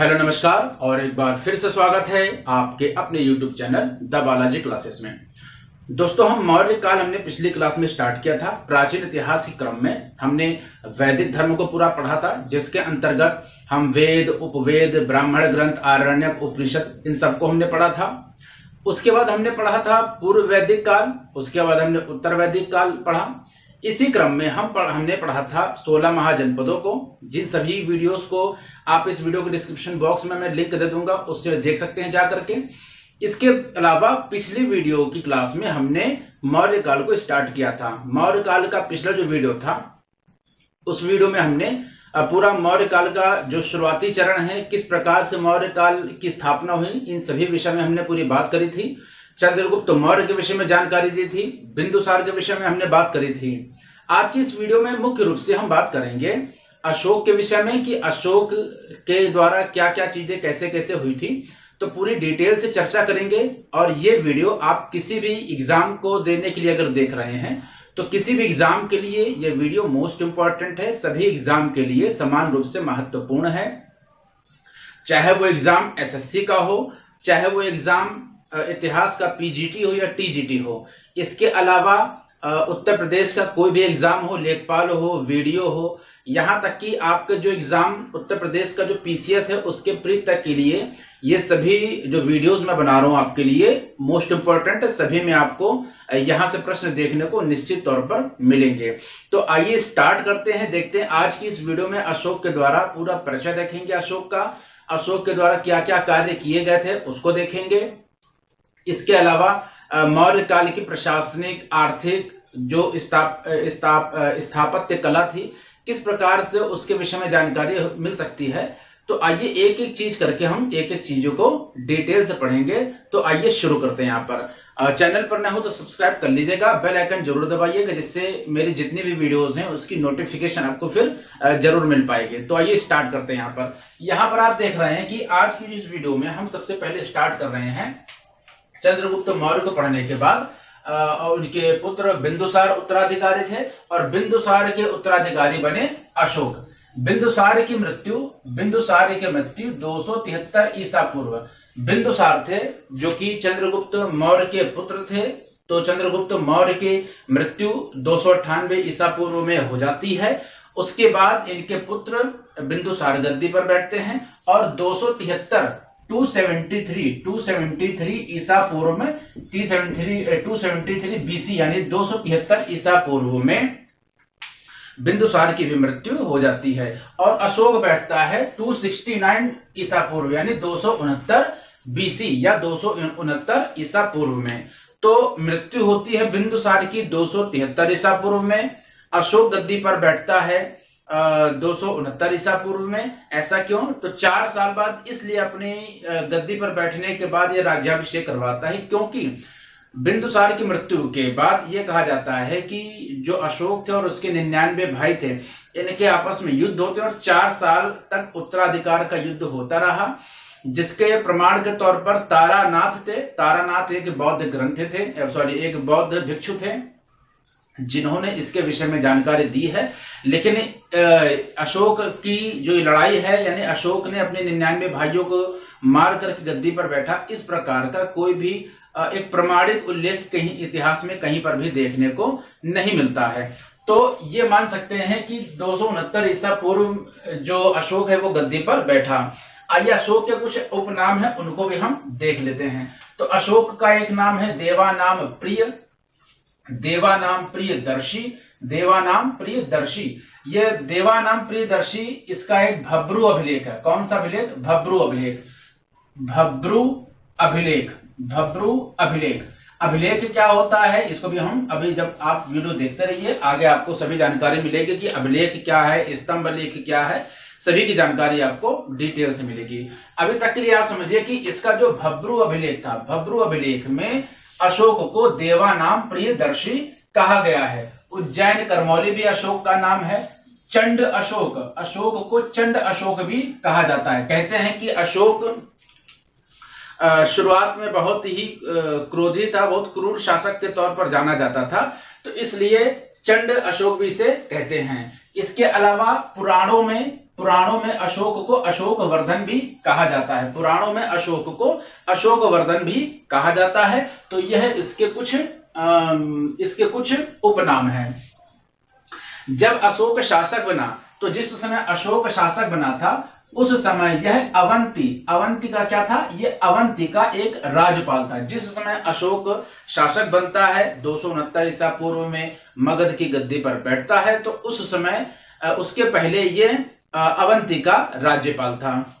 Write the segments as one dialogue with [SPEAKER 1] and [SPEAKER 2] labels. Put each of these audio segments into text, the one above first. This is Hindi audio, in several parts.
[SPEAKER 1] हेलो नमस्कार और एक बार फिर से स्वागत है आपके अपने YouTube channel the Balaji classes में। दोस्तों, हम मौर्य काल हमने पिछली क्लास में स्टार्ट किया था। प्राचीन इतिहास के क्रम में हमने वैदिक धर्म को पूरा पढ़ा था, जिसके अंतर्गत हम वेद, उपवेद, ब्राह्मण ग्रंथ, आरण्यक, उपनिषद इन सबको हमने पढ़ा था। उसके बाद हमने पढ़ा था पूर्व वैदिक काल, उसके बाद हमने उत्तर वैदिक काल पढ़ा। इसी क्रम में हमने पढ़ा था 16 महाजनपदों को, जिन सभी वीडियोस को आप इस वीडियो के डिस्क्रिप्शन बॉक्स में मैं लिंक दे दूंगा, उससे देख सकते हैं जाकर के। इसके अलावा पिछली वीडियो की क्लास में हमने मौर्य काल को स्टार्ट किया था। मौर्य काल का पिछला जो वीडियो था, उस वीडियो में हमने पूरा मौर्य काल का जो शुरुआती चरण है, किस प्रकार से मौर्य काल की स्थापना हुई, इन सभी विषय में हमने पूरी बात करी थी। चंद्रगुप्त मौर्य के विषय में जानकारी दी थी, बिंदुसार के विषय में हमने बात करी थी। आज की इस वीडियो में मुख्य रूप से हम बात करेंगे अशोक के विषय में कि अशोक के द्वारा क्या क्या चीजें कैसे कैसे हुई थी। तो पूरी डिटेल से चर्चा करेंगे। और ये वीडियो आप किसी भी एग्जाम को देने के लिए अगर देख रहे हैं तो किसी भी एग्जाम के लिए ये वीडियो मोस्ट इंपॉर्टेंट है। सभी एग्जाम के लिए समान रूप से महत्वपूर्ण है, चाहे वो एग्जाम एसएससी का हो, चाहे वो एग्जाम इतिहास का पीजीटी हो या टीजीटी हो। इसके अलावा उत्तर प्रदेश का कोई भी एग्जाम हो, लेखपाल हो, वीडियो हो, यहाँ तक कि आपके जो एग्जाम उत्तर प्रदेश का जो पीसीएस है उसके प्री तक के लिए ये सभी जो वीडियोस मैं बना रहा हूँ आपके लिए मोस्ट इंपॉर्टेंट है। सभी में आपको यहाँ से प्रश्न देखने को निश्चित तौर पर मिलेंगे। तो आइए स्टार्ट करते हैं, देखते हैं आज की इस वीडियो में अशोक के द्वारा पूरा परिचय देखेंगे अशोक का, अशोक के द्वारा क्या क्या कार्य किए गए थे उसको देखेंगे। इसके अलावा मौर्य काल की प्रशासनिक, आर्थिक जो स्थापत्य कला थी, किस प्रकार से उसके विषय में जानकारी मिल सकती है। तो आइए एक एक चीज करके हम एक एक चीजों को डिटेल से पढ़ेंगे। तो आइए शुरू करते हैं। यहाँ पर चैनल पर ना हो तो सब्सक्राइब कर लीजिएगा, बेल आइकन जरूर दबाइएगा, जिससे मेरी जितनी भी वीडियोस हैं उसकी नोटिफिकेशन आपको फिर जरूर मिल पाएगी। तो आइए स्टार्ट करते हैं। यहाँ पर आप देख रहे हैं कि आज की इस वीडियो में हम सबसे पहले स्टार्ट कर रहे हैं चंद्रगुप्त मौर्य को पढ़ने के बाद उनके पुत्र बिंदुसार उत्तराधिकारी थे और बिंदुसार के उत्तराधिकारी बने अशोक। बिंदुसार की मृत्यु 273 ईसा पूर्व बिंदुसार थे, जो कि चंद्रगुप्त मौर्य के पुत्र थे। तो चंद्रगुप्त मौर्य की मृत्यु 298 ईसा पूर्व में हो जाती है। उसके बाद इनके पुत्र बिंदुसार गद्दी पर बैठते हैं और 273 ईसा पूर्व में 273 बीसी यानी 273 ईसा पूर्व में बिंदुसार की भी मृत्यु हो जाती है। और अशोक बैठता है 269 ईसा पूर्व यानी 269 बीसी या 269 ईसा पूर्व में। तो मृत्यु होती है बिंदुसार की 273 ईसा पूर्व में। अशोक गद्दी पर बैठता है 269 ईसा पूर्व में। ऐसा क्यों? तो 4 साल बाद इसलिए अपनी गद्दी पर बैठने के बाद ये राज्याभिषेक करवाता है, क्योंकि बिंदुसार की मृत्यु के बाद ये कहा जाता है कि जो अशोक थे और उसके 99 भाई थे, इनके आपस में युद्ध होते और 4 साल तक उत्तराधिकार का युद्ध होता रहा, जिसके प्रमाण के तौर पर तारानाथ थे। तारानाथ एक बौद्ध ग्रंथ थे, एक बौद्ध भिक्षु थे जिन्होंने इसके विषय में जानकारी दी है। लेकिन अशोक की जो लड़ाई है, यानी अशोक ने अपने 99 भाइयों को मार करके गद्दी पर बैठा, इस प्रकार का कोई भी एक प्रमाणित उल्लेख कहीं इतिहास में कहीं पर भी देखने को नहीं मिलता है। तो ये मान सकते हैं कि 269 ईसा पूर्व जो अशोक है वो गद्दी पर बैठा। आइए अशोक के कुछ उपनाम है उनको भी हम देख लेते हैं। तो अशोक का एक नाम है देवानाम प्रियदर्शी। देवानाम प्रियदर्शी, ये देवानाम प्रियदर्शी इसका एक भब्रू अभिलेख है। कौन सा अभिलेख? भब्रू अभिलेख। अभिलेख क्या होता है, इसको भी हम अभी जब आप वीडियो देखते रहिए आगे आपको सभी जानकारी मिलेगी कि अभिलेख क्या है, स्तंभ लेख क्या है, सभी की जानकारी आपको डिटेल से मिलेगी। अभी तक के लिए आप समझिए कि इसका जो भब्रू अभिलेख था, भब्रू अभिलेख में अशोक को देवानाम प्रियदर्शी कहा गया है। उज्जैन करमौली भी अशोक का नाम है। चंड अशोक को चंड अशोक भी कहा जाता है। कहते हैं कि अशोक शुरुआत में बहुत ही क्रोधी था, बहुत क्रूर शासक के तौर पर जाना जाता था, तो इसलिए चंड अशोक भी इसे कहते हैं। इसके अलावा पुराणों में अशोक को अशोक वर्धन भी कहा जाता है, पुराणों में अशोक को अशोक वर्धन भी कहा जाता है। तो यह इसके कुछ उपनाम हैं। जब अशोक शासक बना, तो जिस समय अशोक शासक बना था उस समय यह अवंती का क्या था, ये अवंती का एक राज्यपाल था। जिस समय अशोक शासक बनता है 269 ईसा पूर्व में मगध की गद्दी पर बैठता है, तो उस समय उसके पहले ये अवंती का राज्यपाल था।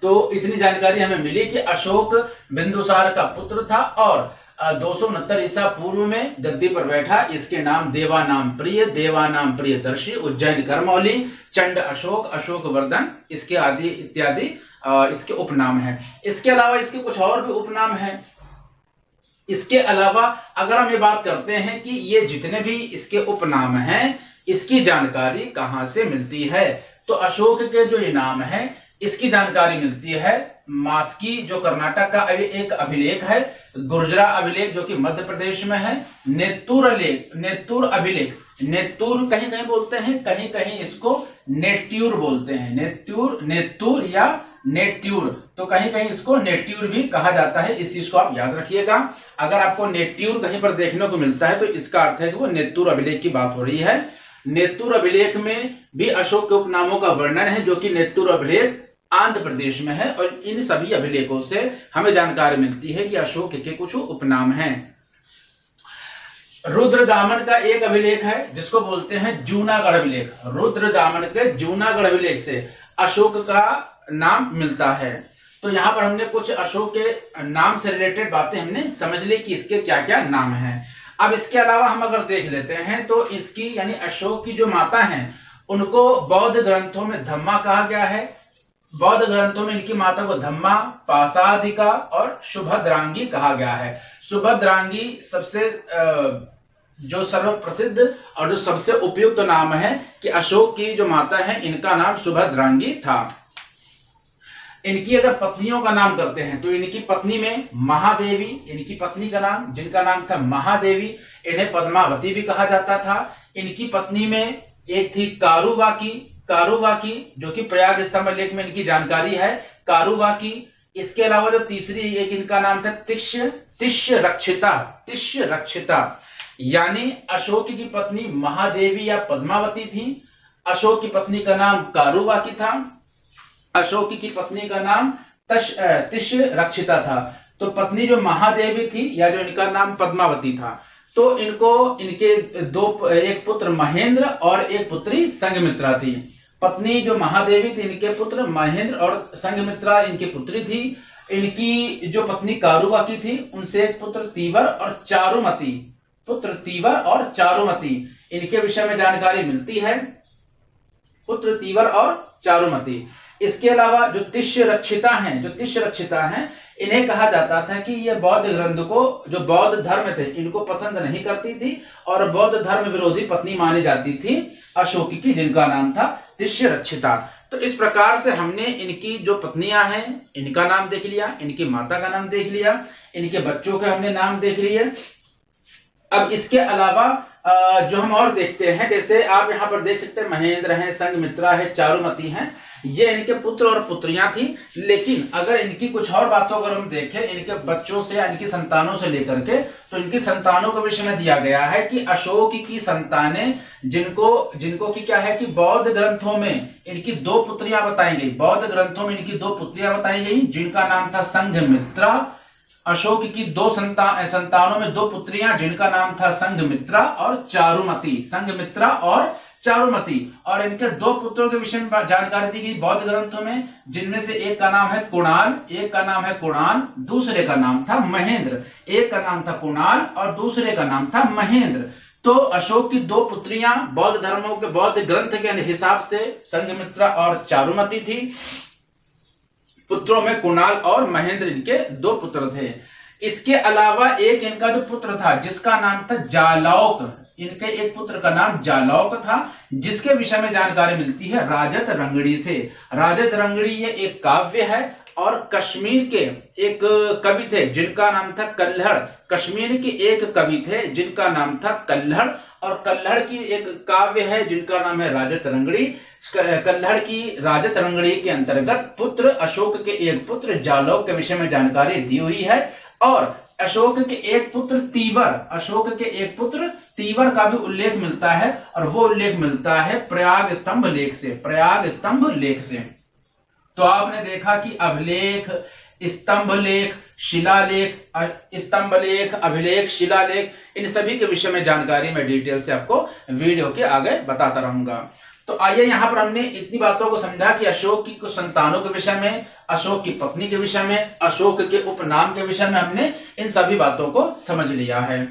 [SPEAKER 1] तो इतनी जानकारी हमें मिली कि अशोक बिंदुसार का पुत्र था और 269 ईसा पूर्व में गद्दी पर बैठा। इसके नाम देवानाम प्रियदर्शी, उज्जैन करमौली, चंड अशोक, अशोक वर्धन, इसके आदि इत्यादि इसके उपनाम हैं। इसके अलावा इसके कुछ और भी उपनाम हैं। इसके अलावा अगर हम ये बात करते हैं कि ये जितने भी इसके उपनाम हैं, इसकी जानकारी कहां से मिलती है, तो अशोक के जो ये नाम है इसकी जानकारी मिलती है मास्की, जो कर्नाटक का एक अभिलेख है, गुर्जरा अभिलेख जो कि मध्य प्रदेश में है, नेत्तूर अभिलेख, नेत्तूर कहीं कहीं बोलते हैं, कहीं कहीं इसको नेट्यूर बोलते हैं, नेत्तूर या नेट्यूर, तो कहीं कहीं इसको नेट्यूर भी कहा जाता है। इस चीज को आप याद रखिएगा। अगर आपको नेट्यूर कहीं पर देखने को मिलता है तो इसका अर्थ है कि वो नेत्तूर अभिलेख की बात हो रही है। नेत्तूर अभिलेख में भी अशोक के उपनामों का वर्णन है, जो कि नेत्तूर अभिलेख आंध्र प्रदेश में है। और इन सभी अभिलेखों से हमें जानकारी मिलती है कि अशोक के कुछ उपनाम हैं। रुद्रदामन का एक अभिलेख है जिसको बोलते हैं जूनागढ़ अभिलेख। रुद्रदामन के जूनागढ़ अभिलेख से अशोक का नाम मिलता है। तो यहाँ पर हमने कुछ अशोक के नाम से रिलेटेड बातें हमने समझ ली कि इसके क्या क्या नाम हैं। अब इसके अलावा हम अगर देख लेते हैं तो इसकी यानी अशोक की जो माता हैं उनको बौद्ध ग्रंथों में धम्मा कहा गया है। बौद्ध ग्रंथों में इनकी माता को धम्मा, पासादिका और सुभद्रांगी कहा गया है। सुभद्रांगी सबसे जो सर्वप्रसिद्ध और जो सबसे उपयुक्त नाम है कि अशोक की जो माता है इनका नाम सुभद्रांगी था। इनकी अगर पत्नियों का नाम करते हैं तो इनकी पत्नी में महादेवी, इनकी पत्नी का नाम जिनका नाम था महादेवी, इन्हें पद्मावती भी कहा जाता था। इनकी पत्नी में एक थी कारुवाकी जो कि प्रयाग स्तंभ लेख में इनकी जानकारी है, कारुवाकी। इसके अलावा जो तीसरी एक इनका नाम था तिष्य रक्षिता, यानी अशोक की पत्नी महादेवी या पद्मावती थी। अशोक की पत्नी का नाम कारुवाकी था, अशोक की पत्नी का नाम तिष्य रक्षिता था। तो पत्नी जो महादेवी थी या जो इनका नाम पद्मावती था, तो इनके एक पुत्र महेंद्र और एक पुत्री संघमित्रा थी। पत्नी जो महादेवी थी इनके पुत्र महेंद्र और संघमित्रा इनकी पुत्री थी। इनकी जो पत्नी कारुवाकी थी उनसे एक पुत्र तीवर और चारुमती, इनके विषय में जानकारी मिलती है, पुत्र तीवर और चारुमती। इसके अलावा जो तिष्य रक्षिता हैं इन्हें कहा जाता था कि ये बौद्ध ग्रंथ को, जो बौद्ध धर्म थे इनको पसंद नहीं करती थी और बौद्ध धर्म विरोधी पत्नी मानी जाती थी अशोक की, जिनका नाम था तिष्य रक्षिता। तो इस प्रकार से हमने इनकी जो पत्नियां हैं इनका नाम देख लिया, इनकी माता का नाम देख लिया, इनके बच्चों के हमने नाम देख लिए। अब इसके अलावा जो हम और देखते हैं, जैसे आप यहाँ पर देख सकते हैं महेंद्र है, संघमित्रा है, चारुमती हैं, ये इनके पुत्र और पुत्रियां थी। लेकिन अगर इनकी कुछ और बातों अगर हम देखें इनके बच्चों से या इनकी संतानों से लेकर के, तो इनकी संतानों के विषय में दिया गया है कि अशोक की संतानें जिनको की क्या है कि बौद्ध ग्रंथों में इनकी दो पुत्रियां बताई गई, बौद्ध ग्रंथों में इनकी दो पुत्रियां बताई गई जिनका नाम था संघमित्रा। अशोक की दो संतानों में दो पुत्रियां जिनका नाम था संघमित्रा और चारुमती, और इनके दो पुत्रों के विषय में जानकारी दी गई बौद्ध ग्रंथों में, जिनमें से एक का नाम है कुणाल, दूसरे का नाम था महेंद्र। एक का नाम था कुणाल और दूसरे का नाम था महेंद्र। तो अशोक की दो पुत्रियां बौद्ध धर्मों के बौद्ध ग्रंथ के हिसाब से संघमित्रा और चारुमती थी। पुत्रों में कुणाल और महेंद्र इनके दो पुत्र थे। इसके अलावा एक इनका जो पुत्र था जिसका नाम था जालौक, इनके एक पुत्र का नाम जालौक था, जिसके विषय में जानकारी मिलती है राजत रंगड़ी से। राजत रंगड़ी ये एक काव्य है और कश्मीर के एक कवि थे जिनका नाम था कल्हड़, कश्मीर के एक कवि थे जिनका नाम था कल्हड़, और कल्हड़ की एक काव्य है जिनका नाम है राजतरंगिणी। कल्हड़ की राजतरंगिणी के अंतर्गत पुत्र अशोक के एक पुत्र जालौक के विषय में जानकारी दी हुई है और अशोक के एक पुत्र तीवर का भी उल्लेख मिलता है और वो उल्लेख मिलता है प्रयाग स्तंभ लेख से। तो आपने देखा कि अभिलेख, स्तंभ लेख, स्तंभलेख, अभिलेख, शिलालेख, इन सभी के विषय में जानकारी मैं डिटेल से आपको वीडियो के आगे बताता रहूंगा। तो आइए यहाँ पर हमने इतनी बातों को समझा कि अशोक की कुछ संतानों के विषय में, अशोक की पत्नी के विषय में, अशोक के उपनाम के विषय में हमने इन सभी बातों को समझ लिया है।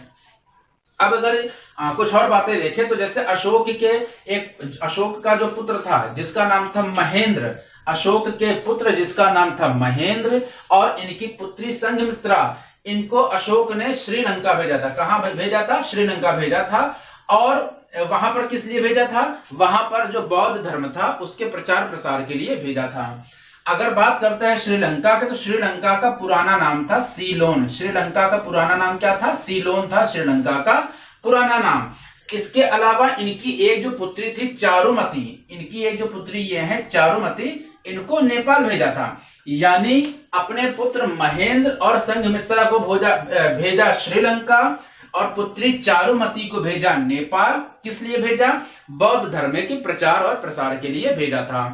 [SPEAKER 1] अब अगर कुछ और बातें देखें तो जैसे अशोक का जो पुत्र था जिसका नाम था महेंद्र, अशोक के पुत्र जिसका नाम था महेंद्र और इनकी पुत्री संघमित्रा, इनको अशोक ने श्रीलंका भेजा था। कहां भेजा था? श्रीलंका भेजा था। और वहां पर किस लिए भेजा था? वहां पर जो बौद्ध धर्म था उसके प्रचार प्रसार के लिए भेजा था। अगर बात करते हैं श्रीलंका के, तो श्रीलंका का पुराना नाम था सीलोन। श्रीलंका का पुराना नाम क्या था? सीलोन था श्रीलंका का पुराना नाम। इसके अलावा इनकी एक जो पुत्री थी चारुमती, ये है चारुमती, इनको नेपाल भेजा था। यानी अपने पुत्र महेंद्र और संघमित्रा को भेजा श्रीलंका और पुत्री चारुमती को भेजा नेपाल। किस लिए भेजा? बौद्ध धर्म के प्रचार और प्रसार के लिए भेजा था।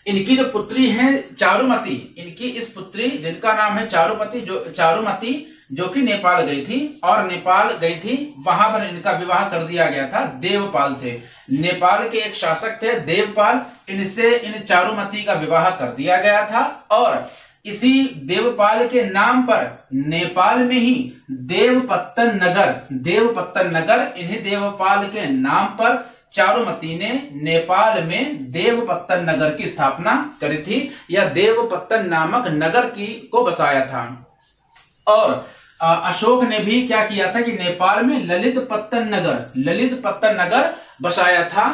[SPEAKER 1] इनकी जो पुत्री है चारुमती, इनकी इस पुत्री जिनका नाम है चारुमती जो कि नेपाल गई थी और नेपाल गई थी वहां पर इनका विवाह कर दिया गया था देवपाल से। नेपाल के एक शासक थे देवपाल, इनसे इन चारुमती का विवाह कर दिया गया था और इसी देवपाल के नाम पर नेपाल में ही देवपत्तन नगर, इन्हीं देवपाल के नाम पर चारुमती ने नेपाल में देवपत्तन नगर की स्थापना करी थी या देवपत्तन नामक नगर को बसाया था। और अशोक ने भी क्या किया था कि नेपाल में ललितपत्तन नगर बसाया था,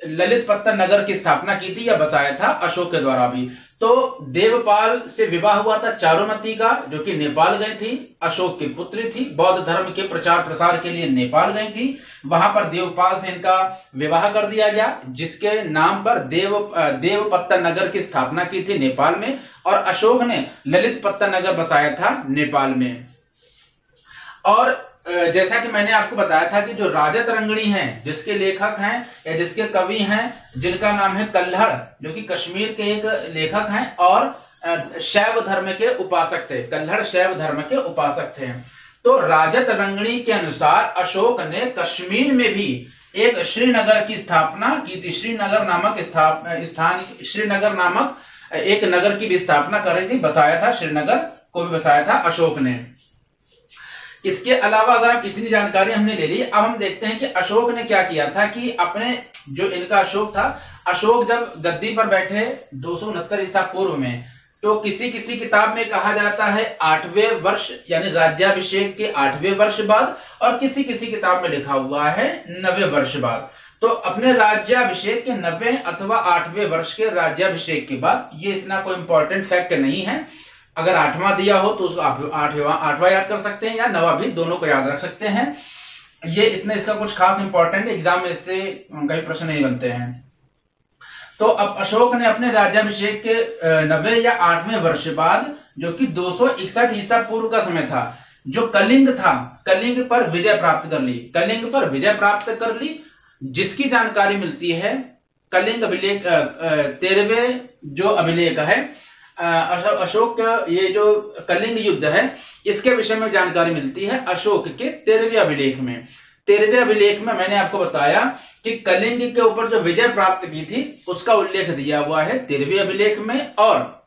[SPEAKER 1] ललितपत्तन नगर की स्थापना की थी या बसाया था अशोक के द्वारा भी। तो देवपाल से विवाह हुआ था चारुमती का जो कि नेपाल गई थी, अशोक की पुत्री थी, बौद्ध धर्म के प्रचार प्रसार के लिए नेपाल गई थी। वहां पर देवपाल से इनका विवाह कर दिया गया जिसके नाम पर देवपत्तन नगर की स्थापना की थी नेपाल में और अशोक ने ललितपत्तन नगर बसाया था नेपाल में। और जैसा कि मैंने आपको बताया था कि जो राजतरंगिणी हैं, जिसके लेखक हैं या जिसके कवि हैं जिनका नाम है कल्हड़, जो कि कश्मीर के एक लेखक हैं और शैव धर्म के उपासक थे। कल्हड़ शैव धर्म के उपासक थे। तो राजतरंगिणी के अनुसार अशोक ने कश्मीर में भी एक श्रीनगर की स्थापना की थी। श्रीनगर नामक एक नगर की भी स्थापना करी थी, बसाया था, श्रीनगर को भी बसाया था अशोक ने। इसके अलावा अगर आप इतनी जानकारी हमने ले ली, अब हम देखते हैं कि अशोक ने क्या किया था कि अपने जो इनका अशोक था, अशोक जब गद्दी पर बैठे 269 ईसा पूर्व में, तो किसी किताब में कहा जाता है 8वें वर्ष यानी राज्याभिषेक के 8वें वर्ष बाद और किसी किताब में लिखा हुआ है 9वें वर्ष बाद। तो अपने राज्याभिषेक के 9वें अथवा 8वें वर्ष के राज्याभिषेक के बाद, ये इतना कोई इंपॉर्टेंट फैक्ट नहीं है। अगर 8वां दिया हो तो उसको आप 8वां याद कर सकते हैं या 9वां भी, दोनों को याद रख सकते हैं। ये इतना इसका कुछ खास इंपॉर्टेंट एग्जाम में इससे कई प्रश्न नहीं बनते हैं। तो अब अशोक ने अपने राज्याभिषेक के 9वें या 8वें वर्ष बाद, जो कि 261 ईसा पूर्व का समय था, जो कलिंग था, कलिंग पर विजय प्राप्त कर ली, जिसकी जानकारी मिलती है कलिंग अभिलेख 13वें जो अभिलेख है अशोक, ये जो कलिंग युद्ध है इसके विषय में जानकारी मिलती है अशोक के 13वें अभिलेख में। 13वें अभिलेख में मैंने आपको बताया कि कलिंग के ऊपर जो विजय प्राप्त की थी उसका उल्लेख दिया हुआ है 13वें अभिलेख में। और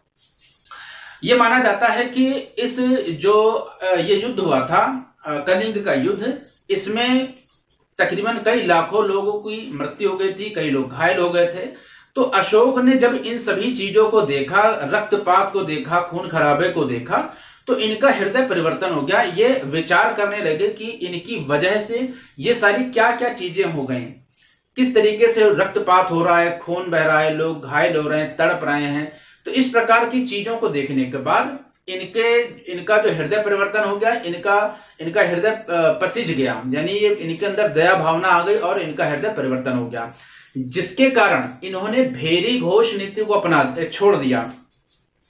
[SPEAKER 1] ये माना जाता है कि इस जो ये युद्ध हुआ था कलिंग का युद्ध, इसमें तकरीबन कई लाखों लोगों की मृत्यु हो गई थी, कई लोग घायल हो गए थे। तो अशोक ने जब इन सभी चीजों को देखा, रक्तपात को देखा, खून खराबे को देखा, तो इनका हृदय परिवर्तन हो गया। ये विचार करने लगे कि इनकी वजह से ये सारी क्या क्या चीजें हो गई, किस तरीके से रक्तपात हो रहा है, खून बह रहा है, लोग घायल हो रहे हैं, तड़प रहे हैं। तो इस प्रकार की चीजों को देखने के बाद इनका जो हृदय परिवर्तन हो गया, इनका हृदय पसिज गया, यानी ये इनके अंदर दया भावना आ गई और इनका हृदय परिवर्तन हो गया, जिसके कारण इन्होंने भेरी घोष नीति को छोड़ दिया।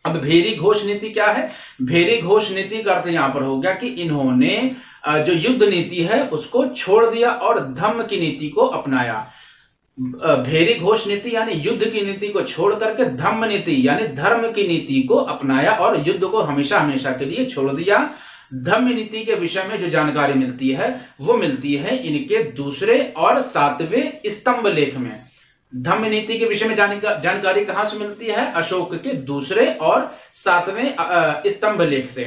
[SPEAKER 1] अब भेरी घोष नीति क्या है? भेरी घोष नीति का अर्थ यहां पर हो गया कि इन्होंने जो युद्ध नीति है उसको छोड़ दिया और धम्म की नीति को अपनाया। भेरी घोष नीति यानी युद्ध की नीति को छोड़ करके धम्म नीति यानी धर्म की नीति को अपनाया और युद्ध को हमेशा हमेशा के लिए छोड़ दिया। धम्म नीति के विषय में जो जानकारी मिलती है वो मिलती है इनके दूसरे और 7वें स्तंभ लेख में। धम्म नीति के विषय में जानकारी कहां से मिलती है? अशोक के दूसरे और 7वें स्तंभ लेख से।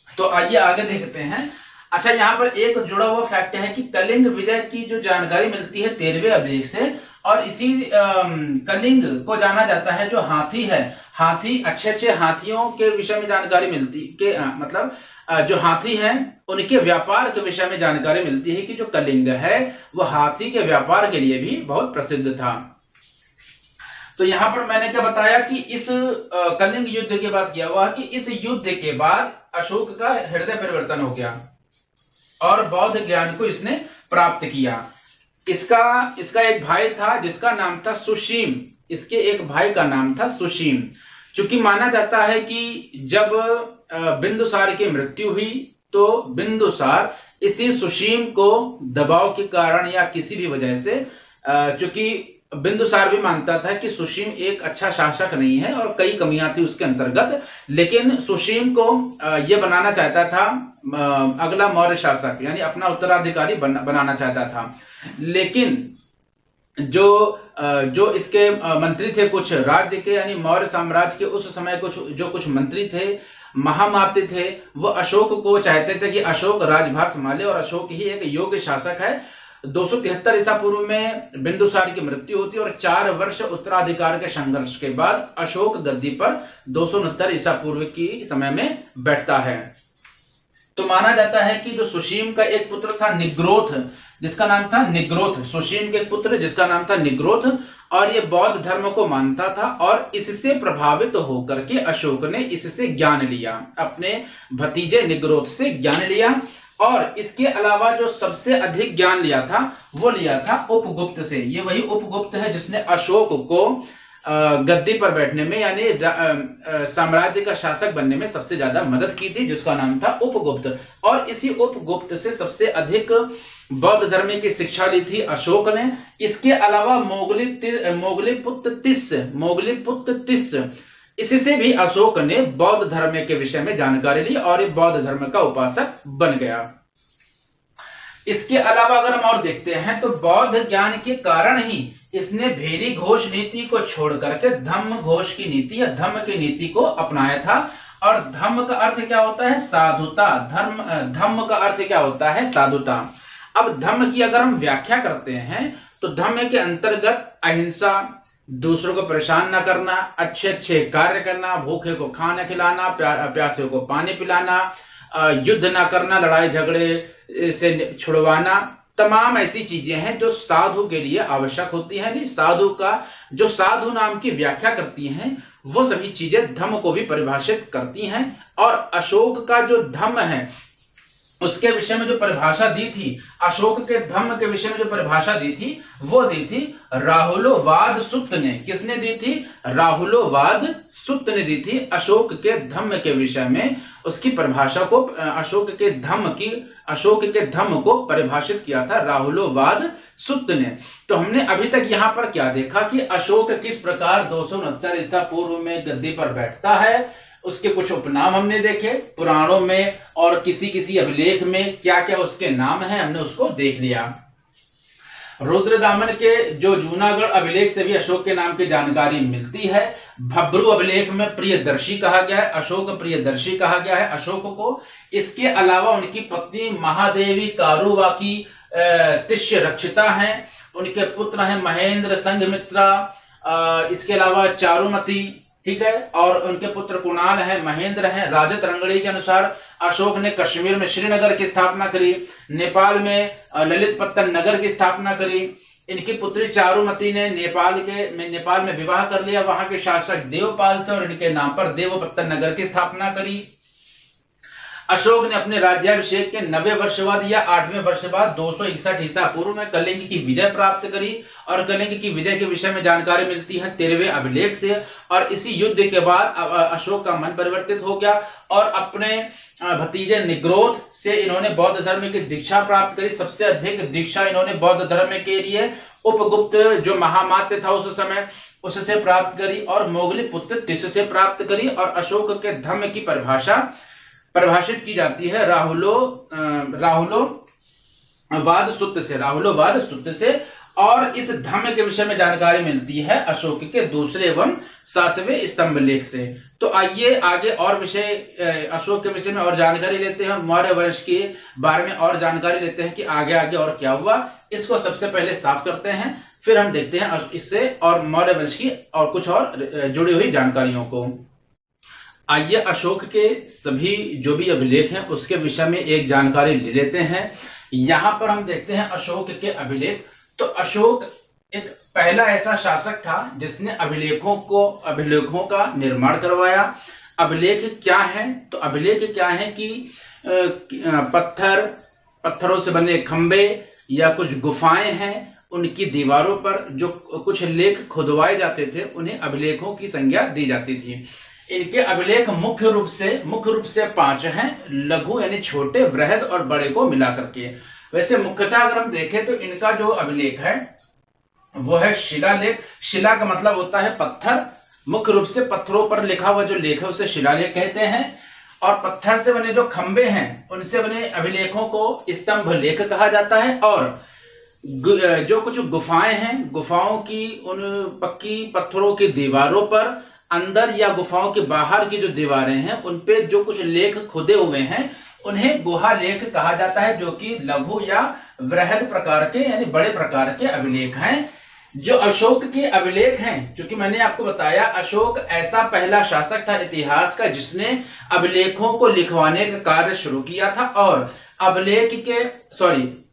[SPEAKER 1] तो आइए आगे देखते हैं। अच्छा, यहाँ पर एक जुड़ा हुआ फैक्ट है कि कलिंग विजय की जो जानकारी मिलती है 13वें अभिलेख से, और इसी कलिंग को जाना जाता है जो हाथी है, हाथी अच्छे हाथियों के विषय में जानकारी मिलती के मतलब जो हाथी हैं उनके व्यापार के विषय में जानकारी मिलती है कि जो कलिंग है वो हाथी के व्यापार के लिए भी बहुत प्रसिद्ध था। तो यहाँ पर मैंने क्या बताया कि इस कलिंग युद्ध के बाद क्या हुआ कि इस युद्ध के बाद अशोक का हृदय परिवर्तन हो गया और बौद्ध ज्ञान को इसने प्राप्त किया। इसका एक भाई था जिसका नाम था सुशीम। इसके एक भाई का नाम था सुशीम। चूंकि माना जाता है कि जब बिंदुसार की मृत्यु हुई तो बिंदुसार इसी सुशीम को दबाव के कारण या किसी भी वजह से, चूंकि बिंदुसार भी मानता था कि सुशीम एक अच्छा शासक नहीं है और कई कमियां थी उसके अंतर्गत, लेकिन सुशीम को यह बनाना चाहता था अगला मौर्य शासक, यानी अपना उत्तराधिकारी बनाना चाहता था। लेकिन जो इसके मंत्री थे कुछ राज्य के, यानी मौर्य साम्राज्य के उस समय कुछ मंत्री थे, महामाप्ति थे, वो अशोक को चाहते थे कि अशोक राजभार संभाले और अशोक ही एक योग्य शासक है। 273 ईसा पूर्व में बिंदुसार की मृत्यु होती है और 4 वर्ष उत्तराधिकार के संघर्ष के बाद अशोक गद्दी पर 269 ईसा पूर्व की समय में बैठता है। तो माना जाता है कि जो सुशीम का एक पुत्र था निग्रोथ, जिसका नाम था निग्रोथ, सुशीम के पुत्र जिसका नाम था निग्रोथ, और ये बौद्ध धर्म को मानता था और इससे प्रभावित होकर के अशोक ने इससे ज्ञान लिया, अपने भतीजे निग्रोथ से ज्ञान लिया। और इसके अलावा जो सबसे अधिक ज्ञान लिया था वो लिया था उपगुप्त से। ये वही उपगुप्त है जिसने अशोक को गद्दी पर बैठने में यानी साम्राज्य का शासक बनने में सबसे ज्यादा मदद की थी, जिसका नाम था उपगुप्त। और इसी उपगुप्त से सबसे अधिक बौद्ध धर्म की शिक्षा ली थी अशोक ने। इसके अलावा मोगलीपुत्र तिस्स, इससे भी अशोक ने बौद्ध धर्म के विषय में जानकारी ली और ये बौद्ध धर्म का उपासक बन गया। इसके अलावा अगर हम और देखते हैं तो बौद्ध ज्ञान के कारण ही इसने भेरी घोष नीति को छोड़ करके धम्म घोष की नीति या धम्म की नीति को अपनाया था। और धम्म का अर्थ क्या होता है? साधुता। धम्म का अर्थ क्या होता है? साधुता। अब धम्म की अगर हम व्याख्या करते हैं तो धम्म के अंतर्गत अहिंसा, दूसरों को परेशान न करना, अच्छे कार्य करना, भूखे को खाना खिलाना, प्यासे को पानी पिलाना, युद्ध न करना, लड़ाई झगड़े से छुड़वाना, तमाम ऐसी चीजें हैं जो साधु के लिए आवश्यक होती हैं। नहीं, साधु का जो साधु नाम की व्याख्या करती हैं वो सभी चीजें धम्म को भी परिभाषित करती हैं। और अशोक का जो धम्म है उसके विषय में जो परिभाषा दी थी, अशोक के धम्म के विषय में जो परिभाषा दी थी वो दी थी राहुलोवाद सुत्त ने। किसने दी थी? राहुलोवाद सुत्त ने दी थी। अशोक के धम्म के विषय में उसकी परिभाषा को अशोक के धम्म को परिभाषित किया था राहुलोवाद सुत्त ने। तो हमने अभी तक यहाँ पर क्या देखा कि अशोक किस प्रकार 269 ईसा पूर्व में गद्दी पर बैठता है, उसके कुछ उपनाम हमने देखे पुराणों में और किसी अभिलेख में क्या क्या उसके नाम हैं, हमने उसको देख लिया। रुद्रदामन के जो जूनागढ़ अभिलेख से भी अशोक के नाम की जानकारी मिलती है। भब्रू अभिलेख में प्रियदर्शी कहा गया है, अशोक प्रियदर्शी कहा गया है अशोक को। इसके अलावा उनकी पत्नी महादेवी कारुवाकी तिष्य रक्षिता हैं, उनके पुत्र हैं महेंद्र संघमित्रा, इसके अलावा चारुमती, ठीक है, और उनके पुत्र कुणाल हैं, महेंद्र हैं। राजत रंगड़ी के अनुसार अशोक ने कश्मीर में श्रीनगर की स्थापना करी, नेपाल में ललित पत्तन नगर की स्थापना करी। इनकी पुत्री चारुमती ने नेपाल में विवाह कर लिया वहां के शासक देवपाल से और इनके नाम पर देवपत्तन नगर की स्थापना करी। अशोक ने अपने राज्याभिषेक के 90 वर्ष बाद या 8वें वर्ष बाद 261 ईसा पूर्व में कलिंग की विजय प्राप्त करी और कलिंग की विजय के विषय में जानकारी मिलती है 13वें अभिलेख से। और इसी युद्ध के बाद अशोक का मन परिवर्तित हो गया और अपने भतीजे निग्रोध से इन्होंने बौद्ध धर्म की दीक्षा प्राप्त करी। सबसे अधिक दीक्षा इन्होंने बौद्ध धर्म के लिए उपगुप्त जो महामात्य था उस समय उससे प्राप्त करी और मोगली पुत्र तिस से प्राप्त करी। और अशोक के धर्म की परिभाषित की जाती है राहुलोवाद सूत्र से। और इस धर्म के विषय में जानकारी मिलती है अशोक के दूसरे एवं 7वें स्तंभ लेख से। तो आइए आगे और विषय अशोक के विषय में और जानकारी लेते हैं, मौर्य वंश के बारे में और जानकारी लेते हैं कि आगे आगे और क्या हुआ। इसको सबसे पहले साफ करते हैं, फिर हम देखते हैं इससे और मौर्य वंश की और कुछ और जुड़ी हुई जानकारियों को। आइए अशोक के सभी जो भी अभिलेख हैं उसके विषय में एक जानकारी ले लेते हैं। यहां पर हम देखते हैं अशोक के अभिलेख। तो अशोक एक पहला ऐसा शासक था जिसने अभिलेखों का निर्माण करवाया। अभिलेख क्या है? तो अभिलेख क्या है कि पत्थरों से बने खंबे या कुछ गुफाएं हैं, उनकी दीवारों पर जो कुछ लेख खुदवाए जाते थे उन्हें अभिलेखों की संज्ञा दी जाती थी। इनके अभिलेख मुख्य रूप से 5 हैं, लघु यानी छोटे, वृहद और बड़े को मिलाकर के। वैसे मुख्यतः अगर हम देखें तो इनका जो अभिलेख है वो है शिलालेख। शिला का मतलब होता है पत्थर। मुख्य रूप से पत्थरों पर लिखा हुआ जो लेख है उसे शिलालेख कहते हैं। और पत्थर से बने जो खंबे हैं उनसे बने अभिलेखों को स्तंभ लेख कहा जाता है। और जो कुछ गुफाएं हैं, गुफाओं की उन पक्की पत्थरों की दीवारों पर अंदर या गुफाओं के बाहर की जो दीवारें हैं उन पे जो कुछ लेख खुदे हुए हैं उन्हें गुहा लेख कहा जाता है, जो कि लघु या वृहद प्रकार के यानी बड़े प्रकार के अभिलेख हैं। जो अशोक के अभिलेख हैं, क्योंकि मैंने आपको बताया अशोक ऐसा पहला शासक था इतिहास का जिसने अभिलेखों को लिखवाने का कार्य शुरू किया था। और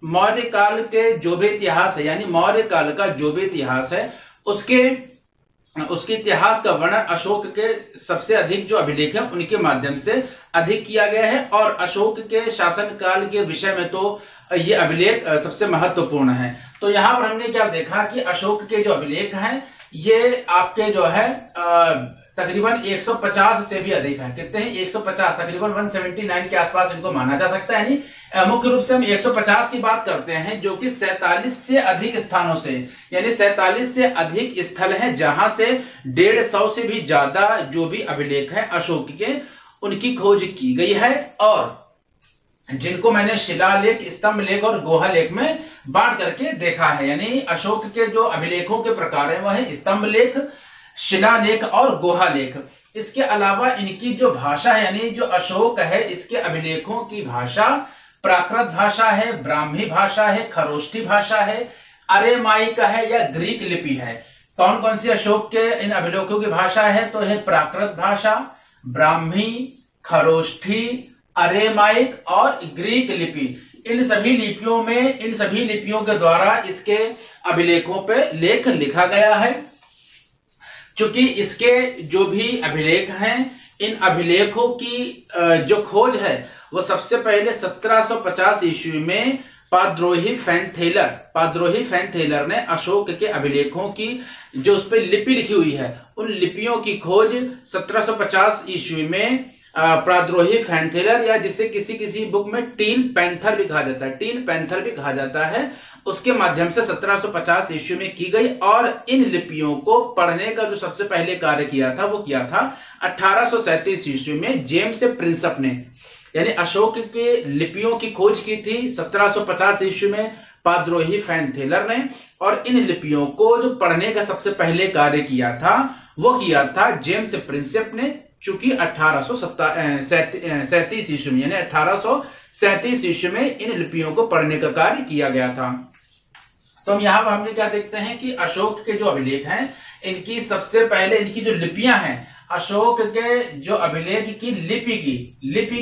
[SPEAKER 1] मौर्य काल के जो भी इतिहास है यानी मौर्य काल का जो भी इतिहास है उसके इतिहास का वर्णन अशोक के सबसे अधिक जो अभिलेख हैं उनके माध्यम से अधिक किया गया है। और अशोक के शासन काल के विषय में तो ये अभिलेख सबसे महत्वपूर्ण है। तो यहाँ पर हमने क्या देखा कि अशोक के जो अभिलेख हैं ये आपके जो है तकरीबन 150 से भी अधिक है। कितने हैं? 150, तकरीबन 179 के आसपास इनको माना जा सकता है। यानी मुख्य रूप से हम 150 की बात करते हैं, जो कि 47 से अधिक स्थानों से यानी 47 से अधिक स्थल हैं जहां से 150 से भी ज्यादा जो भी अभिलेख है अशोक के उनकी खोज की गई है। और जिनको मैंने शिलालेख, स्तंभ लेख और गुहा लेख में बांट करके देखा है। यानी अशोक के जो अभिलेखों के प्रकार है वह है स्तंभ लेख, शिलालेख और गुहा लेख। इसके अलावा इनकी जो भाषा है यानी जो अशोक है इसके अभिलेखों की भाषा प्राकृत भाषा है, ब्राह्मी भाषा है, खरोष्ठी भाषा है, अरेमाइक है या ग्रीक लिपि है। कौन कौन सी अशोक के इन अभिलेखों की भाषा है? तो है प्राकृत भाषा, ब्राह्मी, खरोष्ठी, अरेमाइक और ग्रीक लिपि। इन सभी लिपियों के द्वारा इसके अभिलेखों पे लेख लिखा गया है। क्योंकि इसके जो भी अभिलेख हैं इन अभिलेखों की जो खोज है वो सबसे पहले 1750 ईस्वी में पाद्रोही फैन थेलर ने अशोक के अभिलेखों की जो उस पर लिपि लिखी हुई है उन लिपियों की खोज 1750 ईस्वी में पाद्रोही फैन थेलर या जिसे किसी बुक में टीन पैंथर भी कहा जाता है उसके माध्यम से 1750 ईस्वी में की गई। और इन लिपियों को पढ़ने का जो सबसे पहले कार्य किया था वो किया था 1837 ईस्वी में जेम्स प्रिंसप ने। यानी अशोक के लिपियों की खोज की थी 1750 ईस्वी में पाद्रोही फैन थेलर ने। और इन लिपियों को जो पढ़ने का सबसे पहले कार्य किया था वो किया था जेम्स प्रिंसप ने, चूंकि 1837 ईस्वी में यानी 1837 ईस्वी में इन लिपियों को पढ़ने का कार्य किया गया था। तो हम यहाँ पर हमने क्या देखते हैं कि अशोक के जो अभिलेख हैं, इनकी सबसे पहले इनकी जो लिपियां हैं, अशोक के जो अभिलेख की लिपि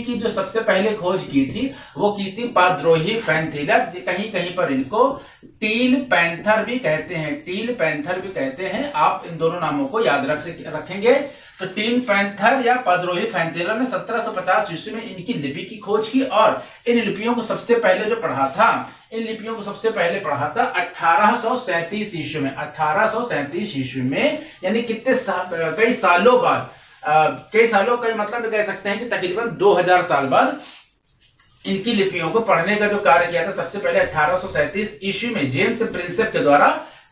[SPEAKER 1] की जो सबसे पहले खोज की थी वो की थी पाद्रोही फैंथिलर। कहीं कहीं पर इनको टील पैंथर भी कहते हैं, टील पैंथर भी कहते हैं। आप इन दोनों नामों को याद रखेंगे। तो टील पैंथर या पाद्रोही फैंथिलर ने 1750 ईस्वी में इनकी लिपि की खोज की और इन लिपियों को सबसे पहले जो पढ़ा था, इन लिपियों को सबसे पहले पढ़ा था 1837 ईस्वी में। 1837 ईस्वी में, यानी कितने कई सालों बाद, कई सालों का मतलब कह सकते हैं कि तकरीबन 2000 साल बाद इनकी लिपियों को पढ़ने का जो कार्य किया था सबसे पहले 1837 ईस्वी में जेम्स प्रिंसेप के द्वारा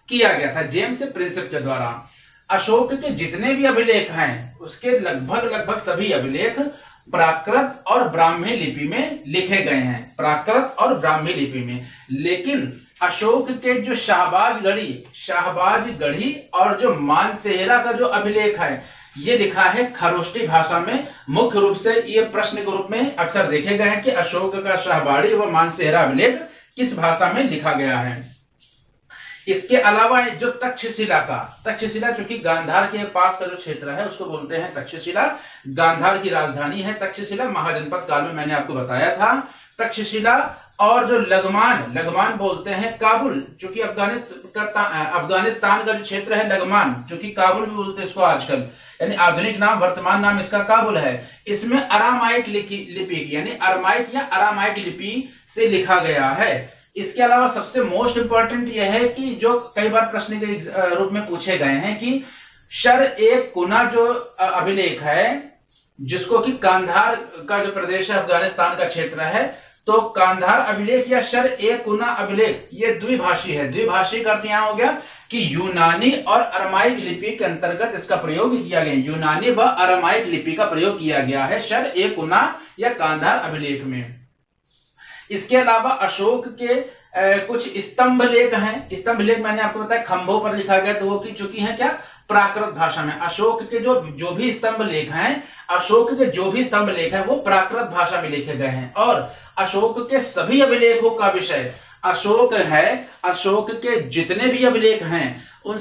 [SPEAKER 1] किया गया था। जेम्स प्रिंसेप के द्वारा अशोक के जितने भी अभिलेख हैं उसके लगभग सभी अभिलेख प्राकृत और ब्राह्मी लिपि में लिखे गए हैं, प्राकृत और ब्राह्मी लिपि में। लेकिन अशोक के जो शाहबाज गढ़ी और जो मानसेहरा का जो अभिलेख है, ये लिखा है खरोष्टी भाषा में। मुख्य रूप से ये प्रश्न के रूप में अक्सर देखे गए हैं कि अशोक का शाहबाड़ी व मानसेहरा अभिलेख किस भाषा में लिखा गया है। इसके अलावा जो तक्षशिला चूंकि गांधार के पास का जो क्षेत्र है उसको बोलते हैं तक्षशिला। गांधार की राजधानी है तक्षशिला, महाजनपद काल में मैंने आपको बताया था। तक्षशिला और जो लगमान बोलते हैं काबुल, चूंकि अफगानिस्तान का जो क्षेत्र है लगमान, चूंकि काबुल भी बोलते हैं इसको आजकल, यानी आधुनिक नाम, वर्तमान नाम इसका काबुल है। इसमें अरामाइक लिपि यानी अरमाइक या अरामाइक लिपि से लिखा गया है। इसके अलावा सबसे मोस्ट इंपॉर्टेंट यह है कि जो कई बार प्रश्न के रूप में पूछे गए हैं कि शर-ए-कुना जो अभिलेख है, जिसको कि कांधार का जो प्रदेश है अफगानिस्तान का क्षेत्र है, तो कांधार अभिलेख या शर-ए-कुना अभिलेख ये द्विभाषी है। द्विभाषी का अर्थ यहाँ हो गया कि यूनानी और अरमाइक लिपि के अंतर्गत इसका प्रयोग किया गया। यूनानी व अरमाइक लिपि का प्रयोग किया गया है शर-ए-कुना या कांधार अभिलेख में। इसके अलावा अशोक के कुछ स्तंभ लेख हैं। स्तंभ लेख मैंने आपको बताया खंभों पर लिखा गया, तो वो की चुकी है क्या, प्राकृत भाषा में। अशोक के जो भी स्तंभ लेख हैं, अशोक के जो भी स्तंभ लेख हैं वो प्राकृत भाषा में लिखे गए हैं। और अशोक के सभी अभिलेखों का विषय अशोक है। अशोक के जितने भी अभिलेख हैं उन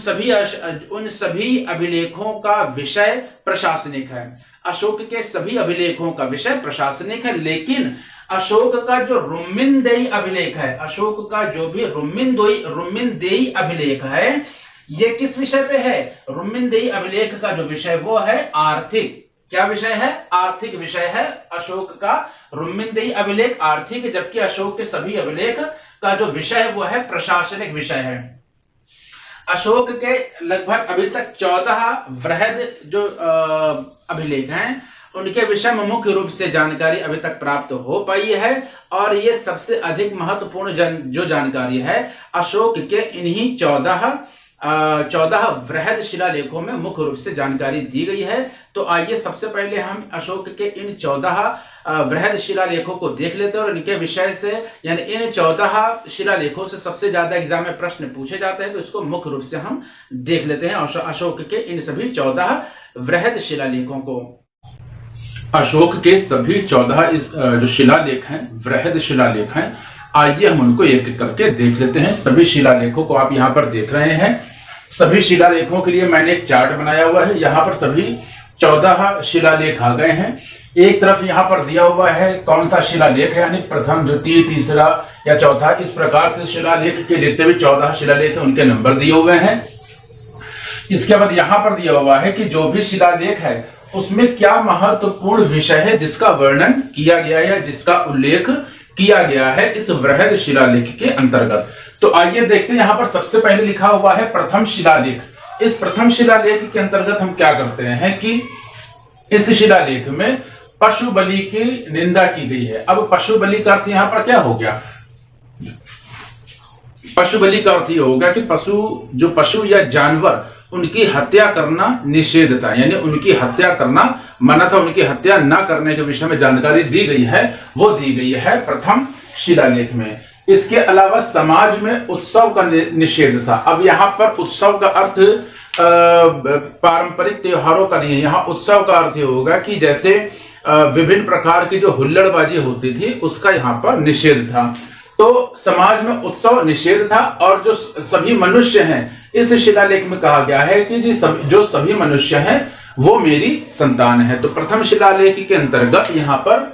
[SPEAKER 1] सभी अभिलेखों का विषय प्रशासनिक है। अशोक के सभी अभिलेखों का विषय प्रशासनिक है। लेकिन अशोक का जो रुम्मिनदेई अभिलेख है, अशोक का जो भी रुम्मिनदेई अभिलेख है, ये किस विषय पे है? रुम्मिनदेई अभिलेख का जो विषय वो है आर्थिक। क्या विषय है? आर्थिक विषय है अशोक का रुम्मिनदेई अभिलेख आर्थिक, जबकि अशोक के सभी अभिलेख का जो विषय है वो है प्रशासनिक विषय है। अशोक के लगभग अभी तक 14 वृहद जो अभिलेख हैं उनके विषय में मुख्य रूप से जानकारी अभी तक प्राप्त हो पाई है। और ये सबसे अधिक महत्वपूर्ण जो जानकारी है अशोक के इन्हीं 14 वृहद शिलालेखों में मुख्य रूप से जानकारी दी गई है। तो आइए सबसे पहले हम अशोक के इन 14 वृहद शिलालेखों को देख लेते हैं और इनके विषय से, यानी इन 14 शिलालेखों से सबसे ज्यादा एग्जाम में प्रश्न पूछे जाते हैं, तो इसको मुख्य रूप से हम देख लेते हैं अशोक के इन सभी 14 वृहद शिलालेखों को। अशोक के सभी 14 जो शिलालेख हैं, वृहद शिलालेख हैं, आइए हम उनको एक एक करके देख लेते हैं। सभी शिलालेखों को आप यहाँ पर देख रहे हैं। सभी शिलालेखों के लिए मैंने एक चार्ट बनाया हुआ है। यहाँ पर सभी 14 शिलालेख आ गए हैं। एक तरफ यहाँ पर दिया हुआ है कौन सा शिलालेख है, यानी प्रथम, द्वितीय, तीसरा या चौथा, इस प्रकार से शिलालेख के जितने भी 14 शिलालेख हैं उनके नंबर दिए हुए हैं। इसके बाद यहाँ पर दिया हुआ है कि जो भी शिलालेख है उसमें क्या महत्वपूर्ण विषय है जिसका वर्णन किया गया है, जिसका उल्लेख किया गया है इस वृहद शिलालेख के अंतर्गत। तो आइए देखते हैं। यहाँ पर सबसे पहले लिखा हुआ है प्रथम शिलालेख। इस प्रथम शिलालेख के अंतर्गत हम क्या करते हैं कि इस शिलालेख में पशु बलि की निंदा की गई है। अब पशु बलि का अर्थ यहाँ पर क्या हो गया? पशु बलि का अर्थ ये होगा कि पशु या जानवर उनकी हत्या करना निषेध था, यानी उनकी हत्या करना मना था। उनकी हत्या न करने के विषय में जानकारी दी गई है, वो दी गई है प्रथम शिलालेख में। इसके अलावा समाज में उत्सव का निषेध था। अब यहाँ पर उत्सव का अर्थ पारंपरिक त्योहारों का नहीं है। यहाँ उत्सव का अर्थ ये होगा कि जैसे विभिन्न प्रकार की जो हुल्लड़बाजी होती थी उसका यहाँ पर निषेध था। तो समाज में उत्सव निषेध था और जो सभी मनुष्य हैं, इस शिलालेख में कहा गया है कि जो सभी मनुष्य हैं वो मेरी संतान है। तो प्रथम शिलालेख के अंतर्गत यहाँ पर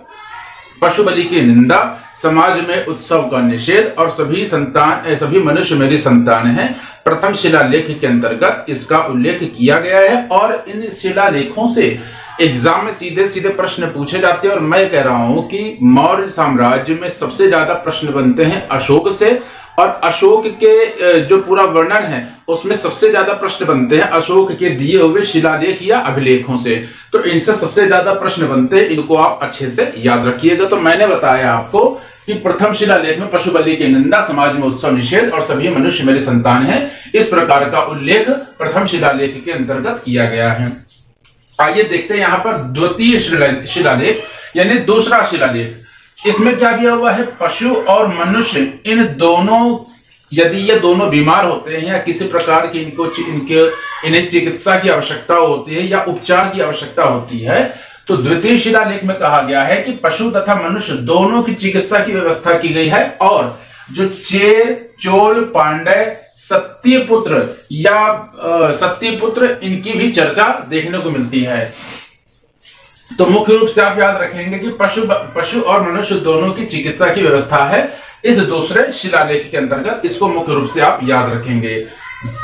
[SPEAKER 1] पशु बलि की निंदा, समाज में उत्सव का निषेध और सभी मनुष्य मेरी संतान है, प्रथम शिलालेख के अंतर्गत इसका उल्लेख किया गया है। और इन शिलालेखों से एग्जाम में सीधे सीधे प्रश्न पूछे जाते हैं और मैं कह रहा हूं कि मौर्य साम्राज्य में सबसे ज्यादा प्रश्न बनते हैं अशोक से, और अशोक के जो पूरा वर्णन है उसमें सबसे ज्यादा प्रश्न बनते हैं अशोक के दिए हुए शिलालेख या अभिलेखों से। तो इनसे सबसे ज्यादा प्रश्न बनते हैं, इनको आप अच्छे से याद रखिएगा। तो मैंने बताया आपको कि प्रथम शिलालेख में पशु बलि की निंदा, समाज में उत्सव निषेध और सभी मनुष्य मेरी संतान है, इस प्रकार का उल्लेख प्रथम शिलालेख के अंतर्गत किया गया है। आइए देखते हैं यहाँ पर द्वितीय शिलालेख यानी दूसरा शिलालेख। इसमें क्या दिया हुआ है, पशु और मनुष्य इन दोनों, यदि ये दोनों बीमार होते हैं या किसी प्रकार की इन्हें चिकित्सा की आवश्यकता होती है या उपचार की आवश्यकता होती है, तो द्वितीय शिलालेख में कहा गया है कि पशु तथा मनुष्य दोनों की चिकित्सा की व्यवस्था की गई है। और जो चेर, चोल, पांड्य, सत्यपुत्र या सत्यपुत्र, इनकी भी चर्चा देखने को मिलती है। तो मुख्य रूप से आप याद रखेंगे कि पशु और मनुष्य दोनों की चिकित्सा की व्यवस्था है इस दूसरे शिलालेख के अंतर्गत, इसको मुख्य रूप से आप याद रखेंगे।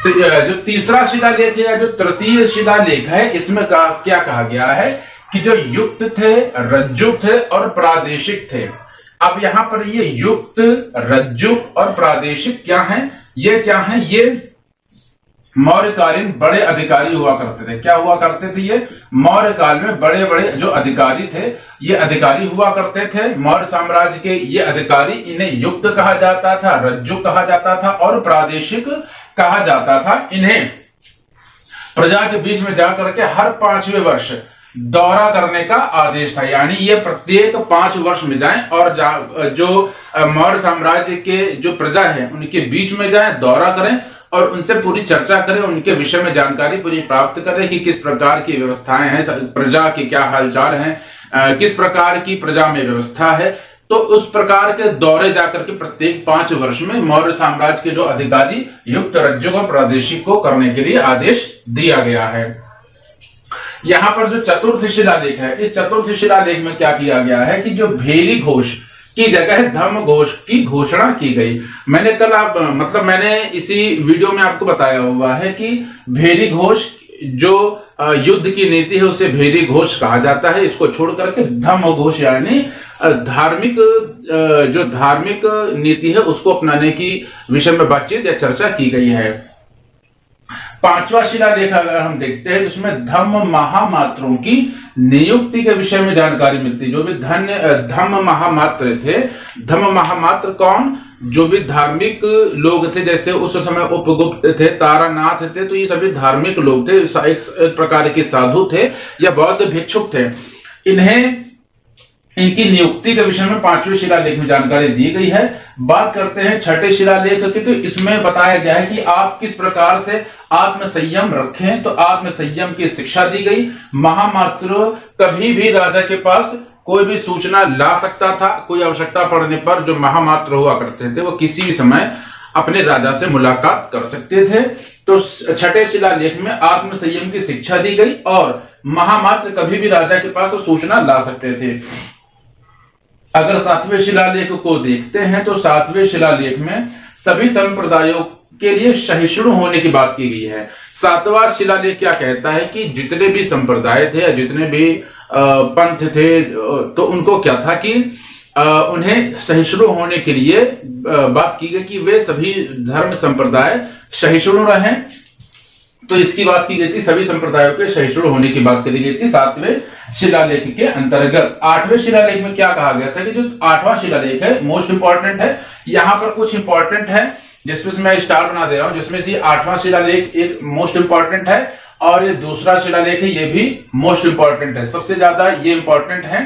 [SPEAKER 1] जो तीसरा शिलालेख है या जो तृतीय शिलालेख है, इसमें क्या कहा गया है कि जो युक्त थे, रज्जुक थे और प्रादेशिक थे। अब यहां पर ये युक्त, रज्जुक और प्रादेशिक क्या हैं? ये क्या हैं? ये मौर्यकालीन बड़े अधिकारी हुआ करते थे। क्या हुआ करते थे? ये मौर्य काल में बड़े बड़े जो अधिकारी थे, ये अधिकारी हुआ करते थे मौर्य साम्राज्य के। ये अधिकारी, इन्हें युक्त कहा जाता था, रज्जुक कहा जाता था और प्रादेशिक कहा जाता था। इन्हें प्रजा के बीच में जाकर के हर 5वें वर्ष दौरा करने का आदेश था, यानी ये प्रत्येक 5 वर्ष में जाएं और जो मौर्य साम्राज्य के जो प्रजा है उनके बीच में जाएं, दौरा करें और उनसे पूरी चर्चा करें, उनके विषय में जानकारी पूरी प्राप्त करें कि किस प्रकार की व्यवस्थाएं हैं, प्रजा के क्या हालचाल हैं, किस प्रकार की प्रजा में व्यवस्था है। तो उस प्रकार के दौरे जाकर के प्रत्येक 5 वर्ष में मौर्य साम्राज्य के जो अधिकारी युक्त, रज्जुक और प्रादेशिक को करने के लिए आदेश दिया गया है। यहाँ पर जो चतुर्थ शिलालेख है, इस चतुर्थ शिलालेख में क्या किया गया है कि जो भेरी घोष की जगह धर्म घोष की घोषणा की गई। मैंने इसी वीडियो में आपको बताया हुआ है कि भेरी घोष जो युद्ध की नीति है उसे भेरी घोष कहा जाता है। इसको छोड़ करके धर्म घोष यानी धार्मिक नीति है उसको अपनाने की विषय में बातचीत या चर्चा की गई है। 5वां शिलालेख अगर हम देखते हैं जिसमें धम्म महामात्रों की नियुक्ति के विषय में जानकारी मिलती है। जो भी धम्म महामात्र थे, धम्म महामात्र कौन? जो भी धार्मिक लोग थे, जैसे उस समय उपगुप्त थे, तारानाथ थे, तो ये सभी धार्मिक लोग थे, एक प्रकार के साधु थे या बौद्ध भिक्षुक थे। इनकी नियुक्ति के विषय में 5वें शिलालेख में जानकारी दी गई है। बात करते हैं छठे शिलालेख की, तो इसमें बताया गया है कि आप किस प्रकार से आत्म संयम रखें। तो आत्म संयम की शिक्षा दी गई। महामात्र कभी भी राजा के पास कोई भी सूचना ला सकता था। कोई आवश्यकता पड़ने पर जो महामात्र हुआ करते थे वो किसी भी समय अपने राजा से मुलाकात कर सकते थे। तो छठे शिलालेख में आत्म संयम की शिक्षा दी गई और महामात्र कभी भी राजा के पास सूचना ला सकते थे। अगर 7वें शिलालेख को देखते हैं तो 7वें शिलालेख में सभी संप्रदायों के लिए सहिष्णु होने की बात की गई है। 7वां शिलालेख क्या कहता है कि जितने भी संप्रदाय थे या जितने भी पंथ थे, तो उनको क्या था कि उन्हें सहिष्णु होने के लिए बात की गई कि वे सभी धर्म संप्रदाय सहिष्णु रहें। तो इसकी बात की गई थी, सभी संप्रदायों के सहिष्णु होने की बात करी गई थी 7वें शिलालेख के अंतर्गत। 8वें शिलालेख में क्या कहा गया था कि जो 8वां शिलालेख है मोस्ट इंपॉर्टेंट है। यहाँ पर कुछ इंपॉर्टेंट है जिसमें मैं स्टार बना दे रहा हूं, जिसमें से 8वां शिलालेख एक मोस्ट इंपॉर्टेंट है और ये दूसरा शिलालेख है, ये भी मोस्ट इंपॉर्टेंट है। सबसे ज्यादा ये इंपॉर्टेंट है।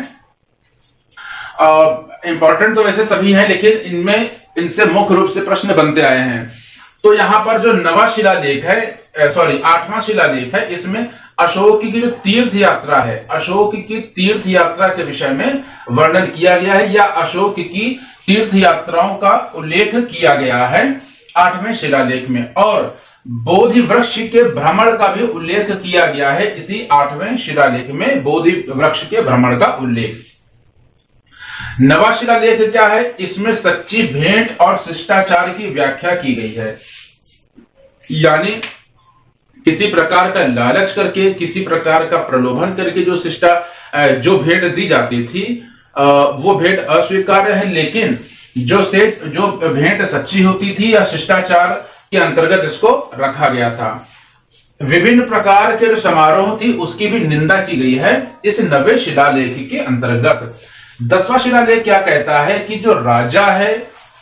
[SPEAKER 1] इंपॉर्टेंट तो वैसे सभी हैं, लेकिन इनसे मुख्य रूप से प्रश्न बनते आए हैं। तो यहाँ पर जो 9वां शिलालेख है, 8वां शिलालेख है, इसमें अशोक की जो तीर्थ यात्रा है, अशोक की तीर्थ यात्रा के विषय में वर्णन किया गया है या अशोक की तीर्थ यात्राओं का उल्लेख किया गया है 8वें शिलालेख में, और बोधि वृक्ष के भ्रमण का भी उल्लेख किया गया है इसी 8वें शिलालेख में, बोधि वृक्ष के भ्रमण का उल्लेख। 9वां शिलालेख क्या है? इसमें सच्ची भेंट और शिष्टाचार की व्याख्या की गई है, यानी किसी प्रकार का लालच करके, किसी प्रकार का प्रलोभन करके जो भेंट दी जाती थी वो भेंट अस्वीकार्य है, लेकिन जो भेंट सच्ची होती थी या शिष्टाचार के अंतर्गत इसको रखा गया था। विभिन्न प्रकार के जो समारोह थी उसकी भी निंदा की गई है इस 9वें शिलालेख के अंतर्गत। 10वां शिलालेख क्या कहता है कि जो राजा है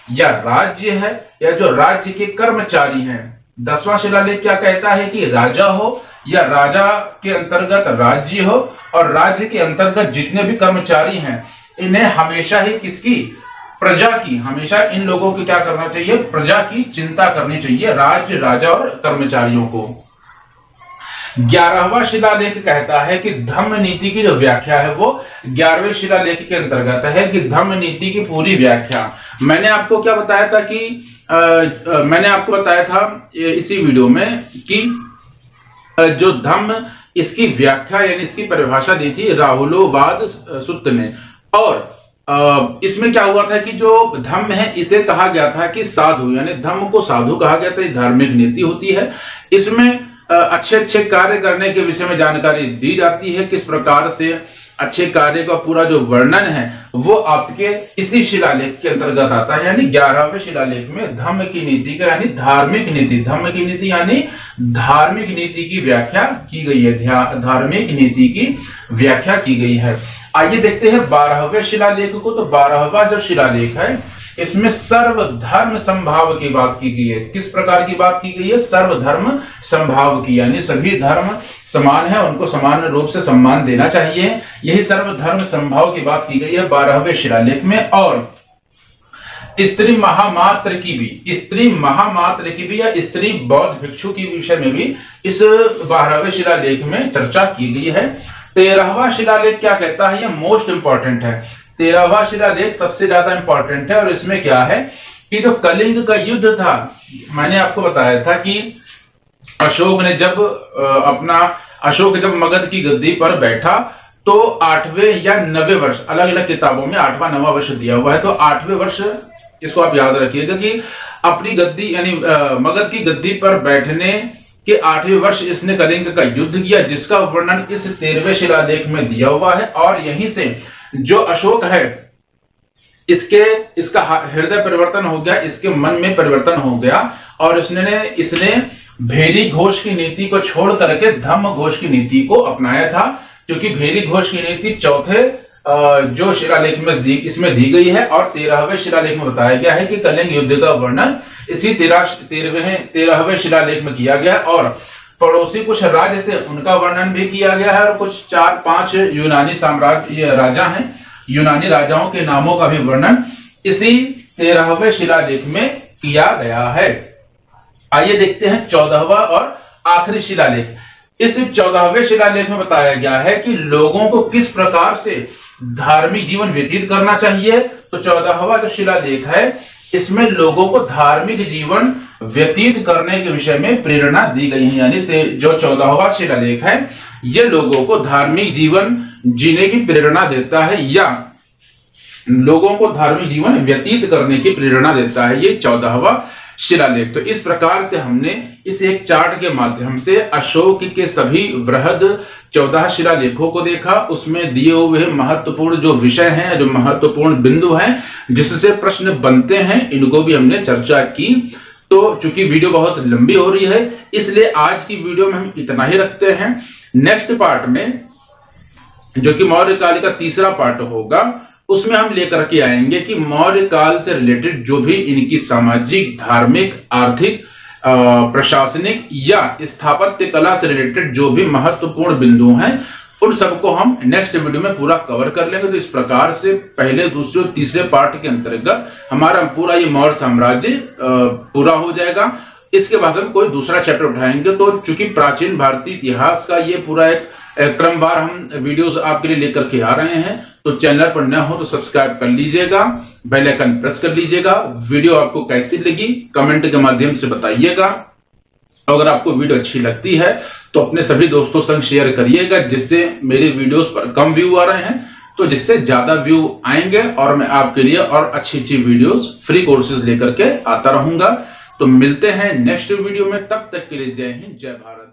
[SPEAKER 1] या राज्य है या जो राज्य के कर्मचारी हैं, 10वां शिलालेख क्या कहता है कि राजा हो या राजा के अंतर्गत राज्य हो और राज्य के अंतर्गत जितने भी कर्मचारी हैं, इन्हें हमेशा ही किसकी? प्रजा की, हमेशा इन लोगों की क्या करना चाहिए? प्रजा की चिंता करनी चाहिए, राज्य, राजा और कर्मचारियों को। 11वां शिलालेख कहता है कि धम्म नीति की जो व्याख्या है वो 11वें शिलालेख के अंतर्गत है कि धम्म नीति की पूरी व्याख्या। मैंने आपको क्या बताया था कि मैंने आपको बताया था इसी वीडियो में कि जो धम्म, इसकी व्याख्या यानी इसकी परिभाषा दी थी राहुलोवाद सूत्र ने, और इसमें क्या हुआ था कि जो धम्म है इसे कहा गया था कि साधु, यानी धम्म को साधु कहा गया था, धार्मिक नीति होती है। इसमें अच्छे अच्छे कार्य करने के विषय में जानकारी दी जाती है, किस प्रकार से अच्छे कार्य का पूरा जो वर्णन है वो आपके इसी शिलालेख के अंतर्गत आता है, यानी 11वें शिलालेख में धम्म की नीति का यानी धार्मिक नीति, धम्म की नीति यानी धार्मिक नीति की व्याख्या की गई है, धार्मिक नीति की व्याख्या की गई है। आइए देखते हैं 12वें शिलालेख को। तो 12वां जो शिलालेख है इसमें सर्वधर्म संभाव की बात की गई है। किस प्रकार की बात की गई है? सर्वधर्म संभाव की, यानी सभी धर्म समान है, उनको समान रूप से सम्मान देना चाहिए, यही सर्वधर्म संभाव की बात की गई है 12वें शिलालेख में। और स्त्री महामात्र की भी या स्त्री बौद्ध भिक्षु की विषय में भी इस 12वें शिलालेख में चर्चा की गई है। 13वां शिलालेख क्या कहता है? यह मोस्ट इंपॉर्टेंट है। 13वां शिलालेख सबसे ज्यादा इंपॉर्टेंट है और इसमें क्या है कि जो कलिंग का युद्ध था, मैंने आपको बताया था कि अशोक जब मगध की गद्दी पर बैठा तो 8वें या 9वें वर्ष, अलग अलग किताबों में 8वां 9वां वर्ष दिया हुआ है, तो 8वें वर्ष इसको आप याद रखिएगा कि अपनी गद्दी यानी मगध की गद्दी पर बैठने के 8वें वर्ष इसने कलिंग का युद्ध किया, जिसका वर्णन इस 13वें शिलालेख में दिया हुआ है। और यहीं से जो अशोक है इसका हृदय परिवर्तन हो गया, इसके मन में परिवर्तन हो गया और इसने भेरी घोष की नीति को छोड़ करके धम्म घोष की नीति को अपनाया था, क्योंकि भेरी घोष की नीति चौथे जो शिलालेख में इसमें दी गई है और 13वें शिलालेख में बताया गया है कि कलिंग युद्ध का वर्णन इसी 13वें शिलालेख में किया गया। और पड़ोसी कुछ राज्य थे उनका वर्णन भी किया गया है और कुछ 4-5 यूनानी साम्राज्य राजा हैं, यूनानी राजाओं के नामों का भी वर्णन इसी 13वें शिलालेख में किया गया है। आइए देखते हैं 14वां और आखिरी शिलालेख। इस 14वें शिलालेख में बताया गया है कि लोगों को किस प्रकार से धार्मिक जीवन व्यतीत करना चाहिए। तो 14वां जो शिलालेख है इसमें लोगों को धार्मिक जीवन व्यतीत करने के विषय में प्रेरणा दी गई है, यानी जो 14वां शिलालेख है ये लोगों को धार्मिक जीवन जीने की प्रेरणा देता है या लोगों को धार्मिक जीवन व्यतीत करने की प्रेरणा देता है, ये 14वां शिलालेख। तो इस प्रकार से हमने इस एक चार्ट के माध्यम से अशोक के सभी बृहद 14 शिलालेखों को देखा, उसमें दिए हुए महत्वपूर्ण जो विषय हैं, जो महत्वपूर्ण बिंदु हैं जिससे प्रश्न बनते हैं, इनको भी हमने चर्चा की। तो चूंकि वीडियो बहुत लंबी हो रही है इसलिए आज की वीडियो में हम इतना ही रखते हैं। नेक्स्ट पार्ट में जो कि मौर्य काल का तीसरा पार्ट होगा उसमें हम लेकर के आएंगे कि मौर्य काल से रिलेटेड जो भी इनकी सामाजिक, धार्मिक, आर्थिक, प्रशासनिक या स्थापत्य कला से रिलेटेड जो भी महत्वपूर्ण बिंदु हैं उन सबको हम नेक्स्ट वीडियो में पूरा कवर कर लेंगे। तो इस प्रकार से पहले, दूसरे और तीसरे पार्ट के अंतर्गत हमारा पूरा ये मौर्य साम्राज्य पूरा हो जाएगा। इसके बाद हम कोई दूसरा चैप्टर उठाएंगे। तो चूंकि प्राचीन भारतीय इतिहास का ये पूरा एक क्रमवार हम वीडियोस आपके लिए लेकर के आ रहे हैं, तो चैनल पर नया हो तो सब्सक्राइब कर लीजिएगा, बेल आइकन प्रेस कर लीजिएगा। वीडियो आपको कैसी लगी कमेंट के माध्यम से बताइएगा। अगर आपको वीडियो अच्छी लगती है तो अपने सभी दोस्तों संग शेयर करिएगा, जिससे मेरे वीडियोस पर कम व्यू आ रहे हैं तो जिससे ज्यादा व्यू आएंगे और मैं आपके लिए और अच्छी अच्छी वीडियोस फ्री कोर्सेज लेकर के आता रहूंगा। तो मिलते हैं नेक्स्ट वीडियो में, तब तक के लिए जय हिंद जय भारत।